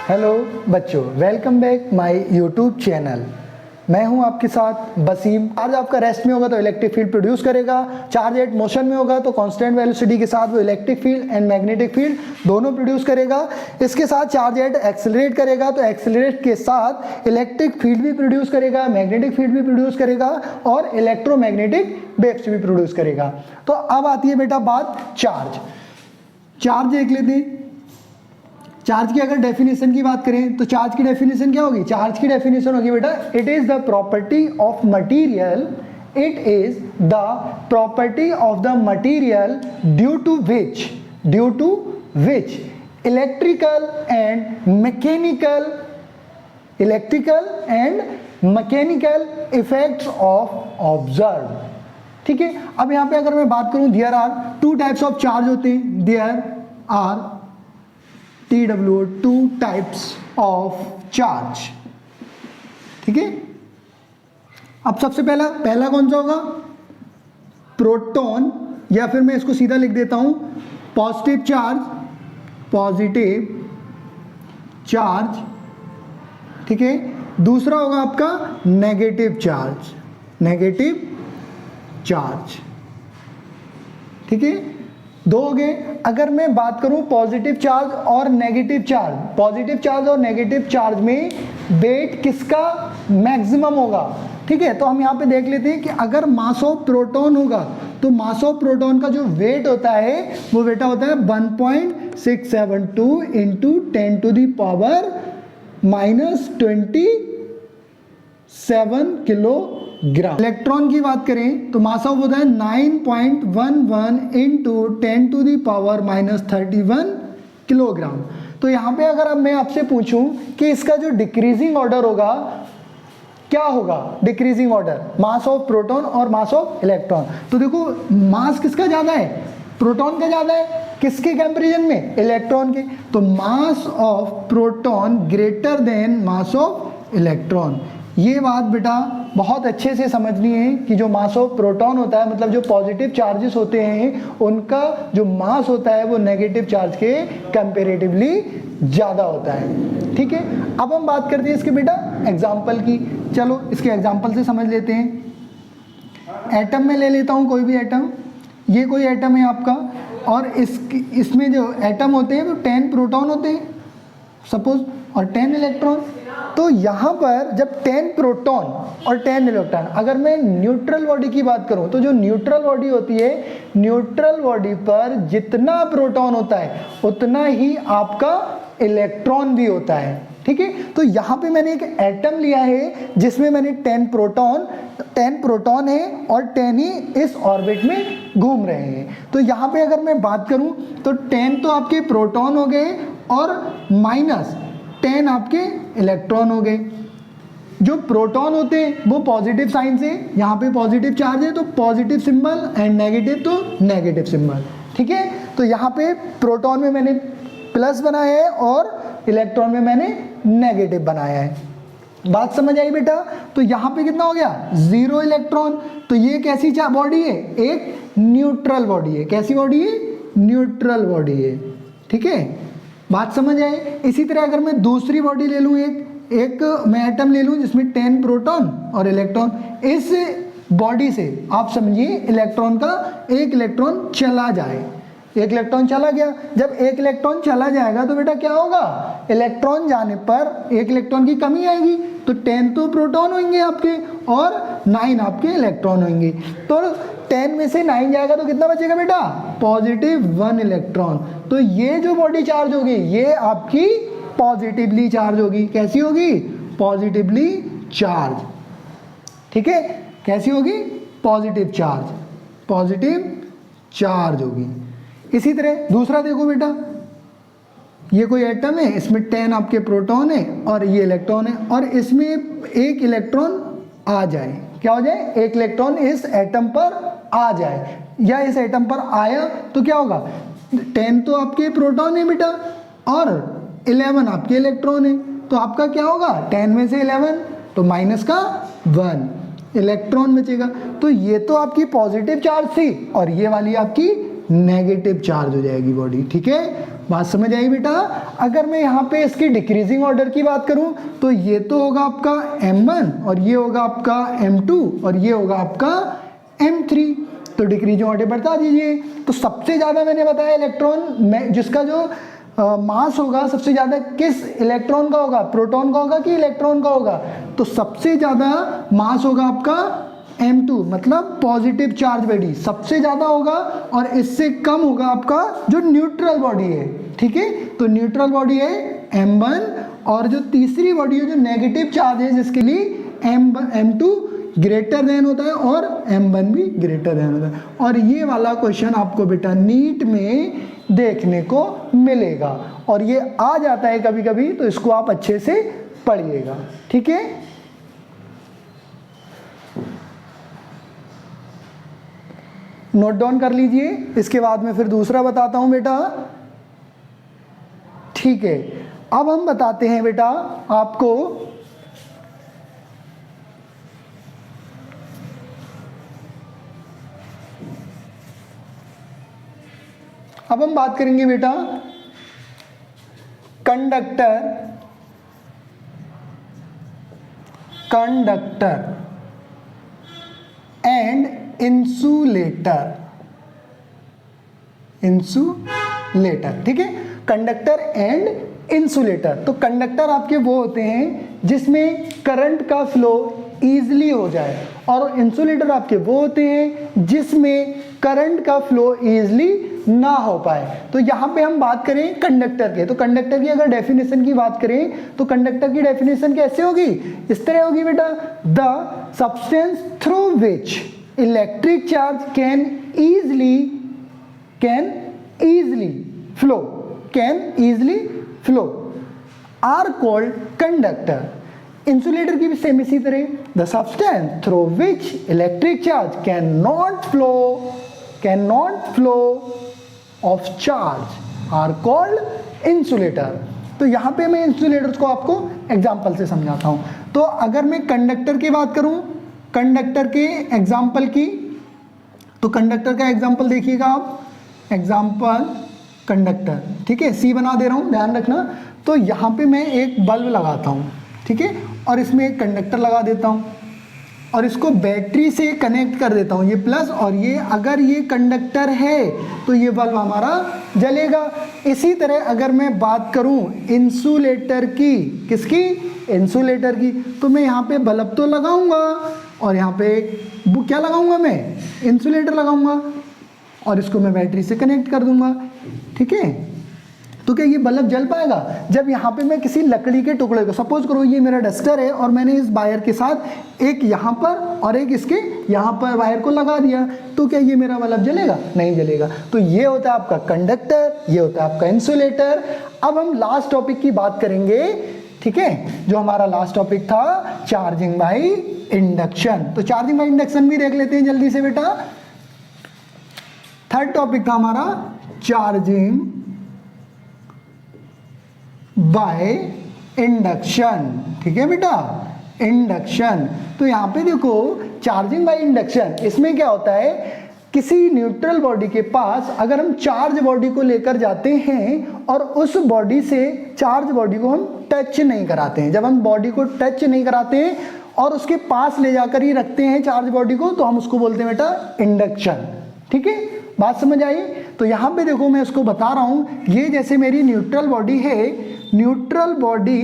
Hello बच्चों, welcome back my YouTube channel. मैं हूं आपके साथ वसीम। चार्ज आपका रेस्ट में होगा तो इलेक्ट्रिक फील्ड प्रोड्यूस करेगा, चार्ज एट मोशन में होगा तो कांस्टेंट वेलोसिटी के साथ वो electric field and magnetic field दोनों प्रोड्यूस करेगा। इसके साथ चार्ज एट एक्सेलरेट करेगा तो एक्सेलरेट के साथ इलेक्ट्रिक फील्ड भी प्रोड्यूस करेगा, मैग्नेटिक फील्ड भी प्रोड्यूस करेगा और इलेक्ट्रोमैग्नेटिक वेव्स भी प्रोड्यूस करेगा। तो अब आती है बेटा बात चार्ज देख लेते हैं। चार्ज की अगर डेफिनेशन की बात करें तो चार्ज की डेफिनेशन क्या होगी? चार्ज की डेफिनेशन होगी बेटा, it is the property of material, it is the property of the material due to which electrical and mechanical effects of observe. ठीक है, अब यहां पे अगर मैं बात करूं, there are two types of charge होते हैं, there are TW two types of charge. ठीक है, अब सबसे पहला कौन सा होगा? प्रोटॉन, या फिर मैं इसको सीधा लिख देता हूं पॉजिटिव चार्ज। ठीक है, दूसरा होगा आपका नेगेटिव चार्ज। ठीक है, दो हो गए। अगर मैं बात करूं पॉजिटिव चार्ज और नेगेटिव चार्ज में वेट किसका मैक्सिमम होगा? ठीक है, तो हम यहां पे देख लेते हैं कि अगर मास ऑफ प्रोटॉन होगा तो मास ऑफ प्रोटॉन का जो वेट होता है वो बेटा होता है 1.672 into 10 to the power -27 kilogram. Electron की बात करें तो मास ऑफ होता है 9.11 into 10 to the power -31 kilogram. तो यहाँ पे अगर अब मैं आपसे पूछूं कि इसका जो डिक्रीजिंग ऑर्डर होगा क्या होगा? Decreasing order mass of proton और मास ऑफ इलेक्ट्रॉन। तो देखो मास किसका ज्यादा है? प्रोटॉन का ज्यादा है। किसके कंपैरिजन में? इलेक्ट्रॉन के। तो mass of proton greater then mass of electron. ये बात बेटा बहुत अच्छे से समझनी है कि जो मास ऑफ प्रोटॉन होता है, मतलब जो पॉजिटिव चार्जेस होते हैं, उनका जो मास होता है वो नेगेटिव चार्ज के कंपैरेटिवली ज़्यादा होता है। ठीक है, अब हम बात करते हैं इसके बेटा एग्जाम्पल की। चलो इसके एग्जाम्पल से समझ लेते हैं। एटम में ले लेता हूँ कोई भी एटम। ये कोई एटम है आपका, और इसमें जो एटम होते हैं वो 10 प्रोटॉन होते हैं सपोज, और 10 इलेक्ट्रॉन। तो यहाँ पर जब 10 प्रोटॉन और 10 इलेक्ट्रॉन, अगर मैं न्यूट्रल बॉडी की बात करूँ तो जो न्यूट्रल बॉडी होती है, न्यूट्रल बॉडी पर जितना प्रोटॉन होता है उतना ही आपका इलेक्ट्रॉन भी होता है। ठीक है, तो यहाँ पे मैंने एक एटम लिया है जिसमें मैंने 10 प्रोटॉन है और 10 ही इस ऑर्बिट में घूम रहे हैं। तो यहाँ पे अगर मैं बात करूँ तो 10 तो आपके प्रोटॉन हो गए और -10 आपके इलेक्ट्रॉन हो गए। जो प्रोटॉन होते हैं वो पॉजिटिव साइन से, यहाँ पे पॉजिटिव चार्ज है तो पॉजिटिव सिंबल, एंड नेगेटिव तो नेगेटिव सिंबल। ठीक है, तो यहाँ पे प्रोटॉन में मैंने प्लस बनाया है और इलेक्ट्रॉन में मैंने नेगेटिव बनाया है। बात समझ आई बेटा? तो यहाँ पे कितना हो गया? 0 इलेक्ट्रॉन। तो ये कैसी बॉडी है? एक न्यूट्रल बॉडी है। कैसी बॉडी है? न्यूट्रल बॉडी है। ठीक है, बात समझ आई? इसी तरह अगर मैं दूसरी बॉडी ले लूँ, एक मैं एटम ले लूँ जिसमें 10 प्रोटॉन और इलेक्ट्रॉन, इस बॉडी से आप समझिए इलेक्ट्रॉन का एक इलेक्ट्रॉन चला जाए। एक इलेक्ट्रॉन चला गया। जब एक इलेक्ट्रॉन चला जाएगा तो बेटा क्या होगा? इलेक्ट्रॉन जाने पर एक इलेक्ट्रॉन की कमी आएगी। तो 10 तो प्रोटॉन होंगे आपके और 9 आपके इलेक्ट्रॉन होंगे। तो 10 में से 9 जाएगा तो कितना बचेगा बेटा? +1 इलेक्ट्रॉन। तो ये जो बॉडी चार्ज होगी ये आपकी पॉजिटिवली चार्ज होगी। कैसी होगी? Positively charge. ठीक है, कैसी होगी? पॉजिटिव चार्ज होगी। इसी तरह दूसरा देखो बेटा, ये कोई एटम है, इसमें 10 आपके प्रोटॉन है और ये इलेक्ट्रॉन है, और इसमें एक इलेक्ट्रॉन आ जाए। क्या हो जाए? एक इलेक्ट्रॉन इस एटम पर आ जाए, या इस एटम पर आया तो क्या होगा? 10 तो आपके प्रोटॉन है बेटा और 11 आपके इलेक्ट्रॉन है। तो आपका क्या होगा? 10 में से 11 तो -1 इलेक्ट्रॉन बचेगा। तो ये तो आपकी पॉजिटिव चार्ज थी और ये वाली आपकी नेगेटिव चार्ज हो जाएगी बॉडी। ठीक है, बात समझ आई बेटा। अगर मैं यहाँ पे इसकी डिक्रीजिंग ऑर्डर की बात करूं तो ये तो होगा आपका m1 और ये होगा आपका m2 और ये होगा आपका m3। तो डिक्रीजिंग ऑर्डर बता दीजिए। तो सबसे ज़्यादा मैंने बताया इलेक्ट्रॉन जिसका जो मास होगा सबसे ज़्यादा किस इलेक्ट्रॉन का होगा, प्रोटॉन का होगा कि इलेक्ट्रॉन का होगा। तो सबसे ज़्यादा मास होगा आपका m2 मतलब पॉजिटिव चार्ज बॉडी सबसे ज़्यादा होगा, और इससे कम होगा आपका जो न्यूट्रल बॉडी है। ठीक है, तो न्यूट्रल बॉडी है m1 और जो तीसरी बॉडी है जो नेगेटिव चार्ज है जिसके लिए m2 ग्रेटर देन होता है और m1 भी ग्रेटर देन होता है। और ये वाला क्वेश्चन आपको बेटा नीट में देखने को मिलेगा और ये आ जाता है कभी कभी, तो इसको आप अच्छे से पढ़िएगा। ठीक है, नोट डाउन कर लीजिए। इसके बाद में फिर दूसरा बताता हूं बेटा। ठीक है, अब हम बताते हैं बेटा आपको अब हम बात करेंगे बेटा कंडक्टर एंड इंसुलेटर। ठीक है, कंडक्टर एंड इंसुलेटर। तो कंडक्टर आपके वो होते हैं जिसमें करंट का फ्लो ईजिली हो जाए, और इंसुलेटर आपके वो होते हैं जिसमें करंट का फ्लो ईजिली ना हो पाए। तो यहाँ पे हम बात करें कंडक्टर के, तो कंडक्टर की अगर डेफिनेशन की बात करें तो कंडक्टर की डेफिनेशन कैसे होगी, इस तरह होगी बेटा। The substance through which electric charge can easily flow are called conductor। Insulator की भी सेम इसी तरह, the substance through which electric charge cannot flow of charge are called insulator। तो यहाँ पे मैं इंसुलेटर्स को आपको एग्जाम्पल से समझाता हूँ। तो अगर मैं कंडक्टर की बात करूँ, कंडक्टर के एग्जाम्पल की, तो कंडक्टर का एग्जाम्पल देखिएगा आप, एग्जाम्पल कंडक्टर। ठीक है, सी बना दे रहा हूँ, ध्यान रखना। तो यहाँ पे मैं एक बल्ब लगाता हूँ, ठीक है, और इसमें एक कंडक्टर लगा देता हूँ और इसको बैटरी से कनेक्ट कर देता हूँ, ये प्लस और ये, अगर ये कंडक्टर है तो ये बल्ब हमारा जलेगा। इसी तरह अगर मैं बात करूँ इंसुलेटर की, किसकी, इंसुलेटर की, तो मैं यहाँ पे बल्ब तो लगाऊंगा और यहाँ पे क्या लगाऊंगा, मैं इंसुलेटर लगाऊंगा और इसको मैं बैटरी से कनेक्ट कर दूंगा। ठीक है, तो क्या ये बल्ब जल पाएगा? जब यहाँ पे मैं किसी लकड़ी के टुकड़े को, सपोज करो ये मेरा डस्टर है और मैंने इस वायर के साथ एक यहाँ पर और एक इसके यहाँ पर वायर को लगा दिया, तो क्या ये मेरा बल्ब जलेगा? नहीं जलेगा। तो ये होता है आपका कंडक्टर, ये होता है आपका इंसुलेटर। अब हम लास्ट टॉपिक की बात करेंगे, ठीक है, जो हमारा लास्ट टॉपिक था चार्जिंग बाई इंडक्शन। तो चार्जिंग बाई इंडक्शन भी देख लेते हैं जल्दी से बेटा। थर्ड टॉपिक था हमारा चार्जिंग बाय इंडक्शन। ठीक है बेटा, इंडक्शन। तो यहां पे देखो चार्जिंग बाय इंडक्शन, इसमें क्या होता है, किसी न्यूट्रल बॉडी के पास अगर हम चार्ज बॉडी को लेकर जाते हैं और उस बॉडी से चार्ज बॉडी को हम टच नहीं कराते हैं, जब हम बॉडी को टच नहीं कराते हैं और उसके पास ले जाकर ही रखते हैं चार्ज बॉडी को, तो हम उसको बोलते हैं बेटा इंडक्शन। ठीक है, बात समझ आई? तो यहाँ पे देखो मैं इसको बता रहा हूँ, ये जैसे मेरी न्यूट्रल बॉडी है, न्यूट्रल बॉडी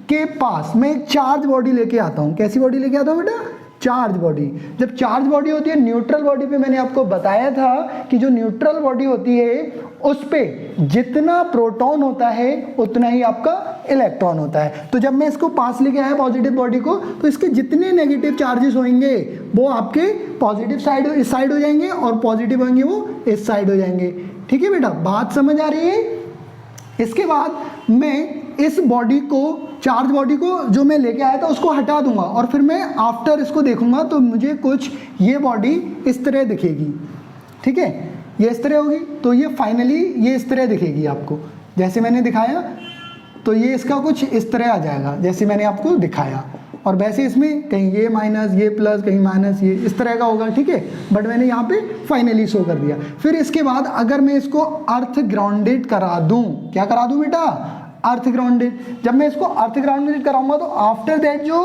के पास मैं एक चार्ज बॉडी लेके आता हूँ। कैसी बॉडी लेके आता हूँ बेटा? Charge body. जब चार्ज बॉडी होती है न्यूट्रल बॉडी पे, मैंने आपको बताया था कि जो न्यूट्रल बॉडी होती है उस पे जितना प्रोटॉन होता है उतना ही आपका इलेक्ट्रॉन होता है। तो जब मैं इसको पास लेके आया पॉजिटिव बॉडी को, तो इसके जितने नेगेटिव चार्जेस होंगे वो आपके पॉजिटिव साइड इस साइड हो जाएंगे और पॉजिटिव होंगे वो इस साइड हो जाएंगे। ठीक है बेटा, बात समझ आ रही है? इसके बाद मैं इस बॉडी को, चार्ज बॉडी को जो मैं लेके आया था उसको हटा दूंगा और फिर मैं आफ्टर इसको देखूंगा तो मुझे कुछ ये बॉडी इस तरह दिखेगी। ठीक है, ये इस तरह होगी, तो ये फाइनली ये इस तरह दिखेगी आपको, जैसे मैंने दिखाया। तो ये इसका कुछ इस तरह आ जाएगा जैसे मैंने आपको दिखाया, और वैसे इसमें कहीं ये माइनस, ये प्लस, कहीं माइनस, ये इस तरह का होगा, ठीक है, बट मैंने यहाँ पे फाइनली शो कर दिया। फिर इसके बाद अगर मैं इसको अर्थ ग्राउंडेड करा दूं, क्या करा दूं बेटा, अर्थ ग्राउंडेड। जब मैं इसको अर्थ ग्राउंडेड कराऊंगा तो आफ्टर दैट जो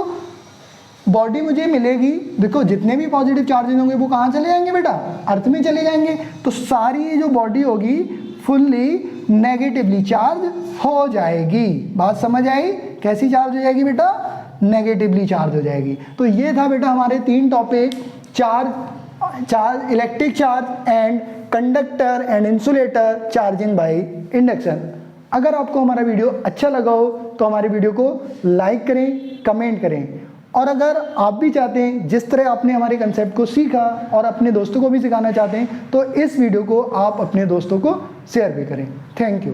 बॉडी मुझे मिलेगी, देखो जितने भी पॉजिटिव चार्जेस होंगे वो कहाँ चले जाएंगे बेटा, अर्थ में चले जाएंगे। तो सारी ये जो बॉडी होगी फुल्ली नेगेटिवली चार्ज हो जाएगी। बात समझ आई, कैसी चार्ज हो जाएगी बेटा, नेगेटिवली चार्ज हो जाएगी। तो ये था बेटा हमारे 3 topic, charge, electric charge and conductor and insulator charging by induction. अगर आपको हमारा वीडियो अच्छा लगा हो तो हमारे वीडियो को लाइक करें, कमेंट करें, और अगर आप भी चाहते हैं जिस तरह आपने हमारे कंसेप्ट को सीखा और अपने दोस्तों को भी सिखाना चाहते हैं तो इस वीडियो को आप अपने दोस्तों को शेयर भी करें। Thank you.